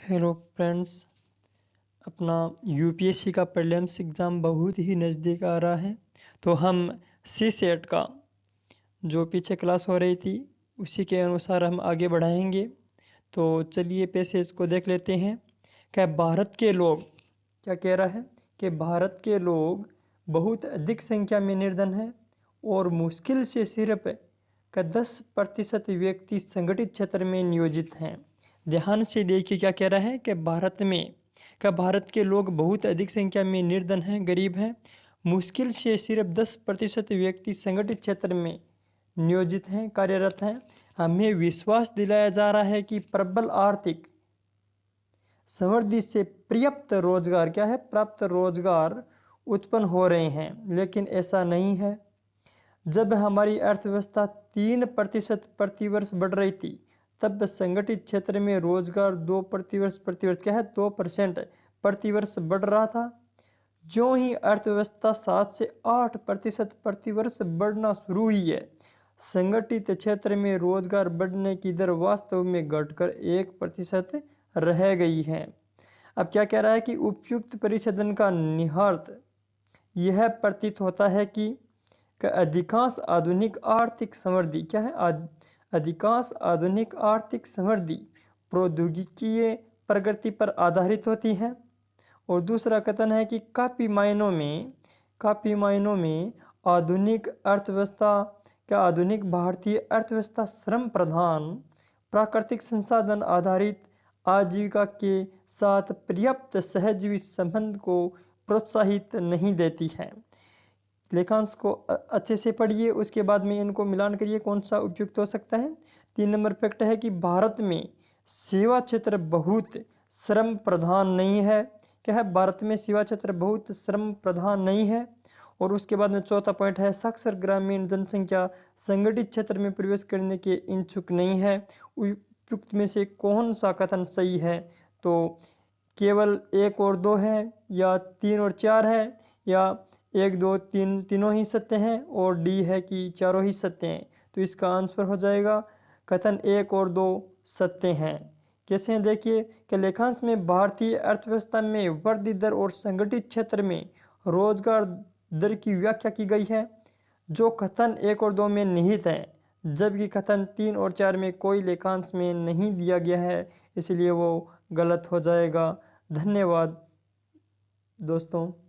Hello friends. अपना UPSC का prelims exam बहुत ही नज़दीक आ रहा है, तो हम सी सेट का जो पीछे क्लास हो रही थी उसी के अनुसार हम आगे बढ़ाएंगे। तो चलिए पैसेज को देख लेते हैं। क्या भारत के लोग क्या कह रहा है कि भारत के लोग बहुत अधिक संख्या में निर्धन हैं और मुश्किल से सिर्फ का 10% व्यक्ति संगठित क्षेत्र में नियोजित हैं। ध्यान से देखिए क्या कह रहा है कि भारत के लोग बहुत अधिक संख्या में निर्धन हैं, गरीब हैं। मुश्किल से सिर्फ 10% व्यक्ति संगठित क्षेत्र में नियोजित हैं, कार्यरत हैं। हमें विश्वास दिलाया जा रहा है कि प्रबल आर्थिक समृद्धि से प्राप्त रोजगार उत्पन्न हो रहे हैं, लेकिन ऐसा नहीं है। जब हमारी अर्थव्यवस्था 3% प्रतिवर्ष बढ़ रही थी, तब संगठित क्षेत्र में रोजगार 2% प्रतिवर्ष बढ़ रहा था। जो ही अर्थव्यवस्था 7 से 8% प्रतिवर्ष बढ़ना शुरू हुई है, संगठित क्षेत्र में रोजगार बढ़ने की दर वास्तव में घटकर 1% रह गई है। अब क्या कह रहा है कि उपयुक्त परिशोधन का निहितार्थ यह प्रतीत होता है कि अधिकांश आधुनिक आर्थिक समृद्धि प्रौद्योगिकीय प्रगति पर आधारित होती है। और दूसरा कथन है कि काफ़ी मायनों में आधुनिक भारतीय अर्थव्यवस्था श्रम प्रधान प्राकृतिक संसाधन आधारित आजीविका के साथ पर्याप्त सहजीवी संबंध को प्रोत्साहित नहीं देती है। लेखांश को अच्छे से पढ़िए, उसके बाद में इनको मिलान करिए कौन सा उपयुक्त हो सकता है। 3 नंबर फैक्ट है कि भारत में सेवा क्षेत्र बहुत श्रम प्रधान नहीं है। क्या है? भारत में सेवा क्षेत्र बहुत श्रम प्रधान नहीं है। और उसके बाद में चौथा पॉइंट है, साक्षर ग्रामीण जनसंख्या संगठित क्षेत्र में प्रवेश करने के इच्छुक नहीं है। उपयुक्त में से कौन सा कथन सही है? तो केवल 1 और 2 है, या 3 और 4 है, या 1 2 3 तीनों ही सत्य हैं, और डी है कि चारों ही सत्य हैं। तो इसका आंसर हो जाएगा कथन 1 और 2 सत्य हैं। कैसे हैं देखिए कि लेखांश में भारतीय अर्थव्यवस्था में वृद्धि दर और संगठित क्षेत्र में रोजगार दर की व्याख्या की गई है, जो कथन 1 और 2 में निहित है, जबकि कथन 3 और 4 में कोई लेखांश में नहीं दिया गया है, इसलिए वो गलत हो जाएगा। धन्यवाद दोस्तों।